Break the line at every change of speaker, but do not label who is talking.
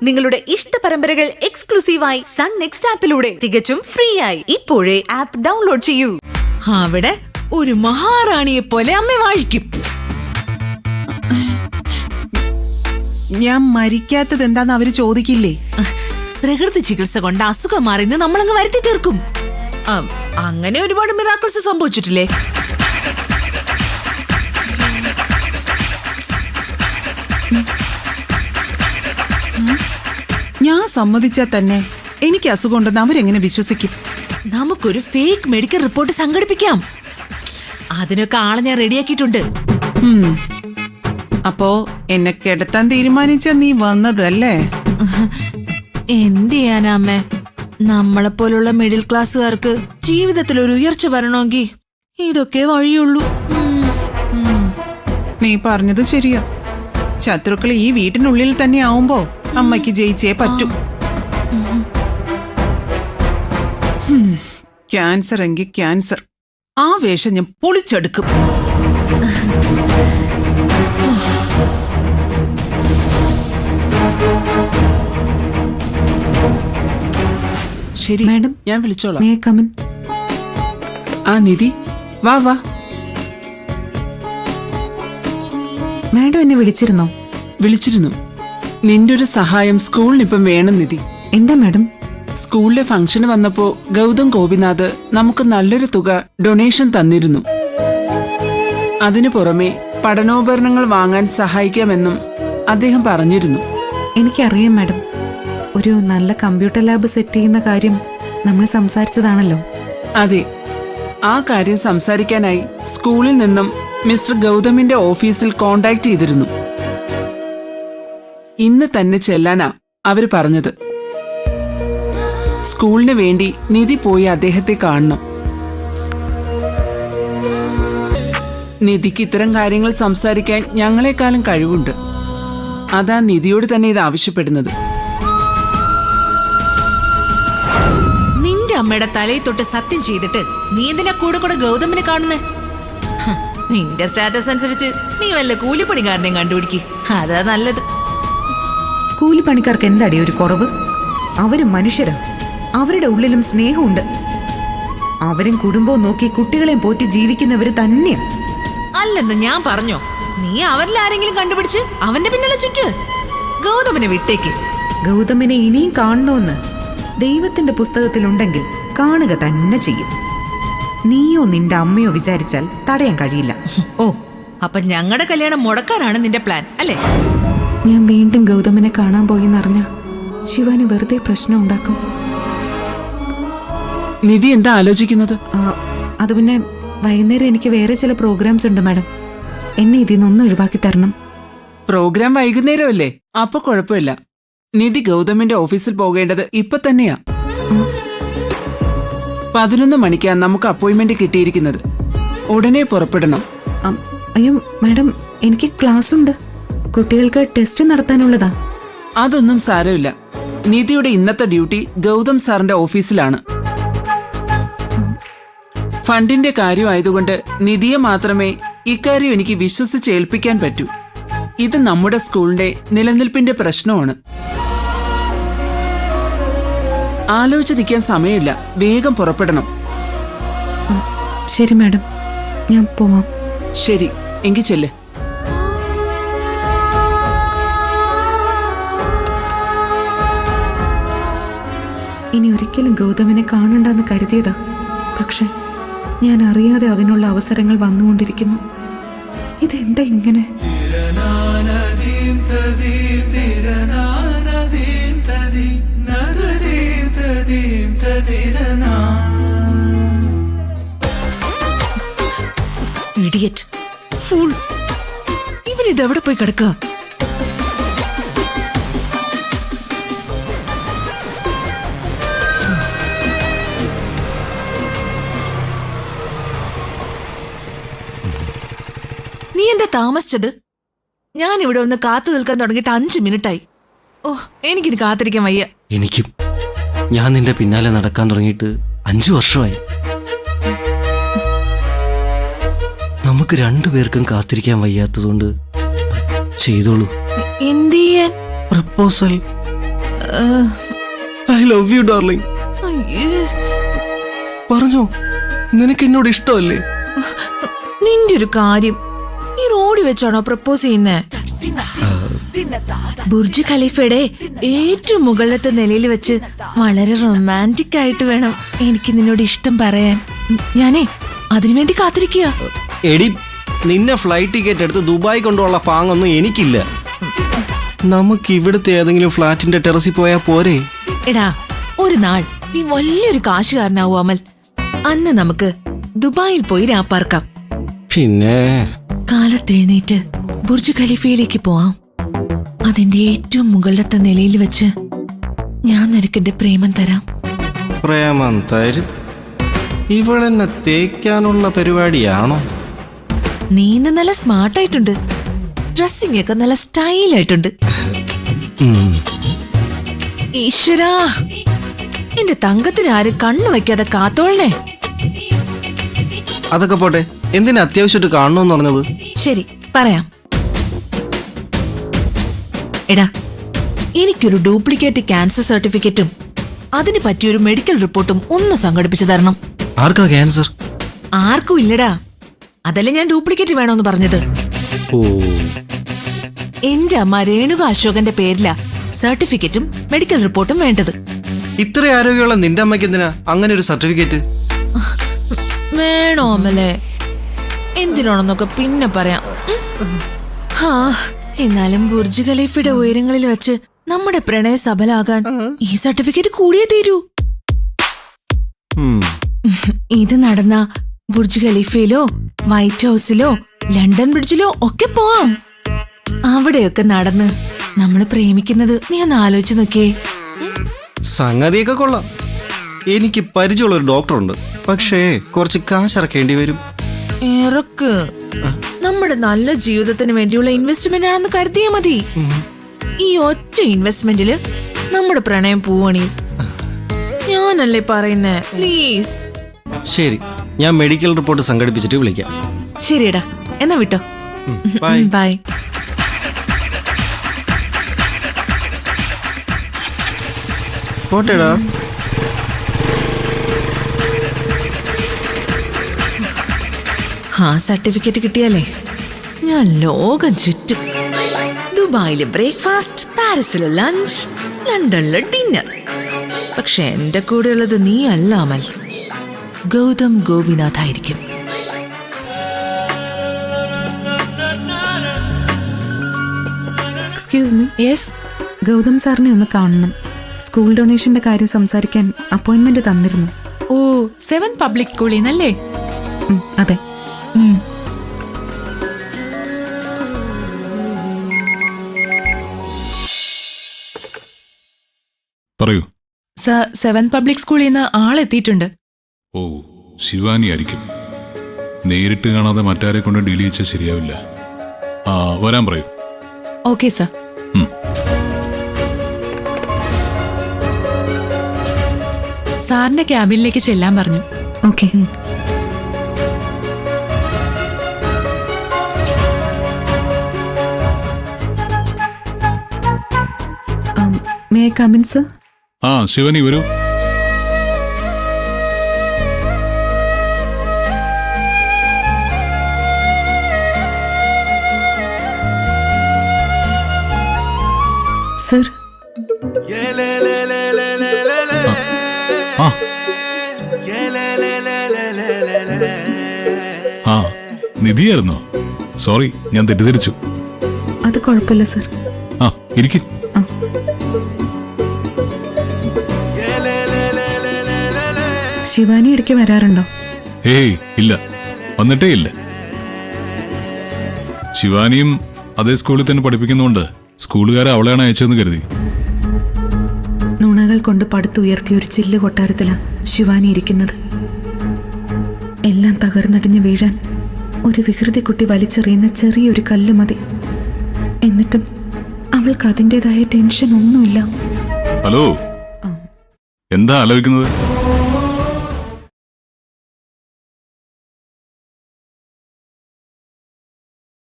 നിങ്ങളുടെ ഇഷ്ട പരമ്പരകൾ എക്സ്ക്ലൂസീവായി സൺ നെക്സ്റ്റ് ആപ്പിലൂടെ തികച്ചും ഫ്രീ ആയി ഇപ്പോഴേ ആപ്പ് ഡൗൺലോഡ് ചെയ്യൂ.
അവിടെ ഒരു മഹാറാണിയെ പോലെ അമ്മ വാഴിക്കും.
ഞാൻ മരിക്കാത്തത് എന്താന്ന് അവര് ചോദിക്കില്ലേ?
പ്രകൃതി ചികിത്സ കൊണ്ട് അസുഖം മാറിന്ന് നമ്മളങ്ങ് വരുത്തി തീർക്കും. അങ്ങനെ ഒരുപാട് മിറാക്കിൾസ് സംഭവിച്ചിട്ടില്ലേ?
ഞാൻ സമ്മതിച്ചാൽ തന്നെ എനിക്ക് അസുഖം ഉണ്ടെന്ന് അവരെങ്ങനെ വിശ്വസിക്കും?
നമുക്കൊരു ഫേക്ക് മെഡിക്കൽ റിപ്പോർട്ട് സംഘടിപ്പിക്കാം. അതിനൊക്കെ ആളെ ഞാൻ റെഡിയാക്കിയിട്ടുണ്ട്.
അപ്പോ എന്നെ കിടത്താൻ തീരുമാനിച്ച നീ വന്നതല്ലേ?
എന്ത് ചെയ്യാനാ അമ്മേ, നമ്മളെപ്പോലുള്ള മിഡിൽ ക്ലാസ്സുകാർക്ക് ജീവിതത്തിൽ ഒരു ഉയർച്ച വരണമെങ്കിൽ ഇതൊക്കെ വഴിയുള്ളൂ.
നീ പറഞ്ഞത് ശരിയാ. ശത്രുക്കൾ ഈ വീട്ടിനുള്ളിൽ തന്നെ ആവുമ്പോ അമ്മയ്ക്ക് ജയിച്ചേ പറ്റൂ. ക്യാൻസർ എങ്കിൽ ക്യാൻസർ, ആ വേഷം ഞാൻ പൊളിച്ചെടുക്കും.
ശരി
മാഡം,
ഞാൻ വിളിച്ചോളാം.
May come in?
ആ നിധി, വാ വാ.
മാഡം എന്നെ വിളിച്ചിരുന്നോ?
വിളിച്ചിരുന്നു. നിന്റെ ഒരു സഹായം സ്കൂളിനിപ്പം വേണം നിധി.
എന്താ മാഡം?
സ്കൂളിലെ ഫംഗ്ഷന് വന്നപ്പോ ഗൗതം ഗോപിനാഥ് നമുക്ക് നല്ലൊരു തുക ഡൊണേഷൻ തന്നിരുന്നു. അതിനു പുറമെ പഠനോപകരണങ്ങൾ വാങ്ങാൻ സഹായിക്കാമെന്നും അദ്ദേഹം പറഞ്ഞിരുന്നു.
എനിക്കറിയാം മാഡം, ഒരു നല്ല കമ്പ്യൂട്ടർ ലാബ് സെറ്റ് ചെയ്യുന്ന കാര്യം നമ്മൾ സംസാരിച്ചതാണല്ലോ.
അതെ, ആ കാര്യം സംസാരിക്കാനായി സ്കൂളിൽ നിന്നും മിസ്റ്റർ ഗൗതമിന്റെ ഓഫീസിൽ കോണ്ടാക്ട് ചെയ്തിരുന്നു. ഇന്ന് തന്നെ ചെല്ലാനാ അവര് പറഞ്ഞത്. സ്കൂളിന് വേണ്ടി നിധി പോയി അദ്ദേഹത്തെ കാണണം. നിധിക്ക് ഇത്തരം കാര്യങ്ങൾ സംസാരിക്കാൻ ഞങ്ങളെക്കാളും കഴിവുണ്ട്. അതാ നിധിയോട് തന്നെ ഇത് ആവശ്യപ്പെടുന്നത്.
നിന്റെ അമ്മയുടെ തലയിൽ തൊട്ട് സത്യം ചെയ്തിട്ട് നീ എന്തിനാ കൂടെ കൂടെ ഗൗതമിനെ കാണുന്നേ? നിന്റെ സ്റ്റാറ്റസ് അനുസരിച്ച് നീ വല്ല കൂലിപ്പണിക്കാരനെയും കണ്ടുപിടിക്ക്, അതാ നല്ലത്.
കൂലിപ്പണിക്കാർക്ക് എന്താടി ഒരു കുറവ്? അവരും മനുഷ്യരാ, അവരുടെ ഉള്ളിലും സ്നേഹമുണ്ട്. അവരും കുടുംബവും നോക്കി കുട്ടികളെയും പോറ്റി ജീവിക്കുന്നവര് തന്നെയാ.
അല്ലെന്ന് ഞാൻ പറഞ്ഞോ? നീ അവരിൽ ആരെങ്കിലും കണ്ടുപിടിച്ച് അവന്റെ പിന്നാലെ ചുറ്റ്. ഗൗതമിനെ വിട്ടേക്ക്.
ഗൗതമിനെ ഇനിയും കാണണമെന്ന് ദൈവത്തിന്റെ പുസ്തകത്തിലുണ്ടെങ്കിൽ കാണുക തന്നെ ചെയ്യും. നീയോ നിന്റെ അമ്മയോ വിചാരിച്ചാൽ തടയാൻ കഴിയില്ല.
ഓ, അപ്പൊ ഞങ്ങളുടെ കല്യാണം മുടക്കാനാണ് നിന്റെ പ്ലാൻ അല്ലേ?
ഞാൻ വീണ്ടും ഗൗതമിനെ കാണാൻ പോയെന്നറിഞ്ഞ ശിവാന് വെറുതെ പ്രശ്നം ഉണ്ടാക്കും.
നിധി എന്താ ആലോചിക്കുന്നത്?
അത് പിന്നെ വൈകുന്നേരം എനിക്ക് വേറെ ചില പ്രോഗ്രാംസ് ഉണ്ട് മാഡം. എന്നെ ഇതിൽ നിന്നൊന്ന് ഒഴിവാക്കി തരണം.
പ്രോഗ്രാം വൈകുന്നേരമല്ലേ? അപ്പൊ കുഴപ്പമില്ല. നിധി ഗൗതമിന്റെ ഓഫീസിൽ പോകേണ്ടത് ഇപ്പൊ തന്നെയാ. 11 മണിക്കാ നമുക്ക് അപ്പോയിന്റ്മെന്റ് കിട്ടിയിരിക്കുന്നത്. ഉടനെ പുറപ്പെടണം.
അയ്യോ മാഡം, എനിക്ക് ക്ലാസ് ഉണ്ട്. കുട്ടികൾക്ക് ടെസ്റ്റ് നടത്താനുള്ളതാ.
അതൊന്നും സാരമില്ല. നിധിയുടെ ഇന്നത്തെ ഡ്യൂട്ടി ഗൗതം സാറിന്റെ ഓഫീസിലാണ്. ഫണ്ടിന്റെ കാര്യമായതുകൊണ്ട് നിധിയെ മാത്രമേ ഇക്കാര്യം എനിക്ക് വിശ്വസിച്ച് ഏൽപ്പിക്കാൻ പറ്റൂ. ഇത് നമ്മുടെ സ്കൂളിന്റെ നിലനിൽപ്പിന്റെ പ്രശ്നമാണ്. ആലോചിച്ച് നിൽക്കാൻ സമയമില്ല. വേഗം പുറപ്പെടണം.
ശരി മാഡം, ഞാൻ പോവാം.
ശരി, എങ്കിൽ ചെല്ല്.
ഇനി ഒരിക്കലും ഗൗതമിനെ കാണണ്ടെന്ന് കരുതിയതാ. പക്ഷെ ഞാൻ അറിയാതെ അതിനുള്ള അവസരങ്ങൾ വന്നുകൊണ്ടിരിക്കുന്നു. ഇതെന്താ ഇങ്ങനെ?
ഇഡിയറ്റ്, ഫൂൾ, ഇവനിതെവിടെ പോയി കിടക്കുക? നീ എന്താ താമസിച്ചത്? ഞാൻ ഇവിടെ ഒന്ന് കാത്തു നിൽക്കാൻ തുടങ്ങിയിട്ട് 5 മിനിറ്റായി. ഓ, എനിക്കിത് കാത്തിരിക്കാൻ വയ്യ.
എനിക്കും. ഞാൻ നിന്റെ പിന്നാലെ നടക്കാൻ തുടങ്ങിയിട്ട് 5 വർഷമായി. നമുക്ക് രണ്ടുപേർക്കും കാത്തിരിക്കാൻ വയ്യാത്തതുകൊണ്ട് ചെയ്തോളൂ.
എന്ത് ചെയ്യാൻ?
Proposal. I love you darling. പറഞ്ഞോ, നിനക്ക് എന്നോട് ഇഷ്ടമല്ലേ?
നിന്റെ ഒരു കാര്യം, ഈ റോഡിൽ വെച്ചാണോ പ്രപ്പോസ് ചെയ്യുന്നേ? ബുർജ് ഖലീഫയുടെ ഏറ്റവും മുകളിലത്തെ നിലയിൽ വെച്ച് വളരെ റൊമാൻറ്റിക് ആയിട്ട് വേണം എനിക്ക് നിന്നോട് ഇഷ്ടം പറയാൻ. ഞാനേ അതിനുവേണ്ടി കാത്തിരിക്കുക.
എടി, നിന്നെ ഫ്ലൈറ്റ് ടിക്കറ്റ് എടുത്ത് ദുബായ് കൊണ്ടുള്ള പാങ്ങൊന്നും എനിക്കില്ല. നമുക്ക് ഇവിടുത്തെ ഏതെങ്കിലും ഫ്ലാറ്റിന്റെ ടെറസിൽ പോയാ പോരെ?
എടാ, ഒരു നാൾ നീ വലിയൊരു കാശുകാരനാവൂ അമൽ. അന്ന് നമുക്ക് ദുബായിൽ പോയി രാപ്പാർക്കാം.
പിന്നെ
കാലത്തെഴുന്നേറ്റ് ബുർജ് ഖലീഫയിലേക്ക് പോവാം. അതിന്റെ ഏറ്റവും മുകളിലത്തെ നിലയിൽ വെച്ച് ഞാൻ നിനക്കെന്റെ പ്രേമം തരാം.
പ്രേമം തരും? ഇവളെന്നെ തേക്കാനുള്ള പരിപാടിയാണോ?
നീ ഇന്ന് നല്ല സ്മാർട്ടായിട്ടുണ്ട്. ഡ്രസ്സിംഗ് ഒക്കെ നല്ല സ്റ്റൈലായിട്ടുണ്ട്. ഈശ്വരാ, എന്റെ തങ്കത്തിന് ആരും കണ്ണു വെക്കാതെ കാത്തോളണേ.
അതൊക്കെ പോട്ടെ, എന്തിനാ അത്യാവശ്യമായിട്ട് കാണണമെന്ന് പറഞ്ഞത്?
ശരി, പറയാം. എടാ, എനിക്കൊരു ഡ്യൂപ്ലിക്കേറ്റ് ക്യാൻസർ സർട്ടിഫിക്കറ്റും അതിന് പറ്റിയൊരു മെഡിക്കൽ റിപ്പോർട്ടും ഒന്ന് സംഘടിപ്പിച്ചു തരണം.
ആർക്കാ ക്യാൻസർ?
ആർക്കും ഇല്ലടാ. അതല്ലേ ഞാൻ ഡ്യൂപ്ലിക്കേറ്റ് വേണോന്ന് പറഞ്ഞത്.
ഓ,
എന്റെ അമ്മ രേണുക അശോകന്റെ പേരിലാ സർട്ടിഫിക്കറ്റും മെഡിക്കൽ റിപ്പോർട്ടും വേണ്ടത്.
ഇത്ര ആരോഗ്യമുള്ള നിന്റെ അമ്മയ്ക്ക് എന്തിനാ അങ്ങനെ ഒരു സർട്ടിഫിക്കറ്റ്?
വേണോ അമ്മലേ? എന്തിനാണെന്നൊക്കെ പിന്നെ പറയാം. എന്നാലും ബുർജ് ഖലീഫയുടെ ഉയരങ്ങളിൽ വെച്ച് നമ്മുടെ പ്രണയ സഫലാകാൻ ഈ സർട്ടിഫിക്കറ്റ് കൂടിയേ തീരൂ. ഇത് നടന്ന ബുർജ് ഖലീഫയിലോ വൈറ്റ് ഹൗസിലോ ലണ്ടൻ ബ്രിഡ്ജിലോ ഒക്കെ പോവാം. അവിടെയൊക്കെ നടന്ന് നമ്മള് പ്രേമിക്കുന്നത് നീ ഒന്ന് ആലോചിച്ച് നോക്കിയേ.
സംഗതിയൊക്കെ കൊള്ളാം. എനിക്ക് പരിചയമുള്ള ഒരു ഡോക്ടറുണ്ട്, പക്ഷേ കുറച്ച് കാശിറക്കേണ്ടി വരും.
ഇറക്ക്. നമ്മുടെ നല്ല ജീവിതത്തിന് വേണ്ടിയുള്ള ഇൻവെസ്റ്റ്മെന്റ് ആണെന്ന് കരുതിയാ മതി. ഈ ഒറ്റ ഇൻവെസ്റ്റ്മെന്റില് നമ്മുടെ പ്രണയം പൂവണിയും. ഞാനല്ലേ പറയുന്നേ, പ്ലീസ്.
ശരി, ഞാൻ മെഡിക്കൽ റിപ്പോർട്ട് സംഘടിപ്പിച്ചിട്ട് വിളിക്കാം.
ശരിയടാ, എന്നാ വിട്ടോ.
ബൈ.
ബൈ.
പോട്ടേടാ.
ആ സർട്ടിഫിക്കറ്റ് കിട്ടിയാലേ ഞാൻ ലോകം ചുറ്റും. ദുബായിലെ ബ്രേക്ക്ഫാസ്റ്റ്, പാരീസിലെ ലഞ്ച്, ലണ്ടനിലെ ഡിന്നർ. പക്ഷെ എന്റെ കൂടെ ഉള്ളത് നീ അല്ല അമൽ, ഗൗതം ഗോപിനാഥ് ആയിരിക്കും.
Excuse me.
യെസ്.
ഗൗതം സാറിനെ ഒന്ന് കാണണം. സ്കൂൾ ഡൊണേഷന്റെ കാര്യം സംസാരിക്കാൻ അപ്പോയിന്റ്മെന്റ് തന്നിരുന്നു.
ഓ, 7 പബ്ലിക് സ്കൂളിൽ നിന്നല്ലേ?
അതെ.
പറയൂ.
സർ, 7 പബ്ലിക് സ്കൂളിൽ നിന്ന് ആളെത്തിയിട്ടുണ്ട്.
ഓ, ശിവാനി ആയിരിക്കും. നേരിട്ട് കാണാതെ മറ്റാരെ കൊണ്ട് ഡീൽ ചെയ്യിച്ചാൽ ശരിയാവില്ല. വരാൻ പറയൂ.
Okay sir. സാറിന്റെ ക്യാബിനിലേക്ക് ചെല്ലാൻ പറഞ്ഞു.
Okay. May I come in sir?
Shivani വരൂ.
സർ,
നിധിയായിരുന്നോ? സോറി, ഞാൻ തെറ്റിദ്ധരിച്ചു.
അത് കുഴപ്പമില്ല സർ.
ഇരിക്കും.
ശിവാനി ഇടയ്ക്ക് വരാറുണ്ടോ?
ഏയ് ഇല്ല, വന്നിട്ടേ ഇല്ല. ശിവാനിയും അതേ സ്കൂളിൽ തന്നെ പഠിപ്പിക്കുന്നതുകൊണ്ട് സ്കൂളുകാരെ അവളെയാണ് അയച്ചതെന്ന് കരുതി.
നുണകൾ കൊണ്ട് പടുത്തുയർത്തിയ ഒരു ചില്ല് കൊട്ടാരത്തിലാണ് ശിവാനി ഇരിക്കുന്നത്. എല്ലാം തകർന്നടിഞ്ഞു വീഴാൻ ഒരു വികൃതി കുട്ടി വലിച്ചെറിയുന്ന ചെറിയൊരു കല്ല് മതി. എന്നിട്ടും അവൾക്ക് അതിൻ്റെതായ ടെൻഷൻ ഒന്നുമില്ല.
ഹലോ, എന്താ ആലോചിക്കുന്നത്?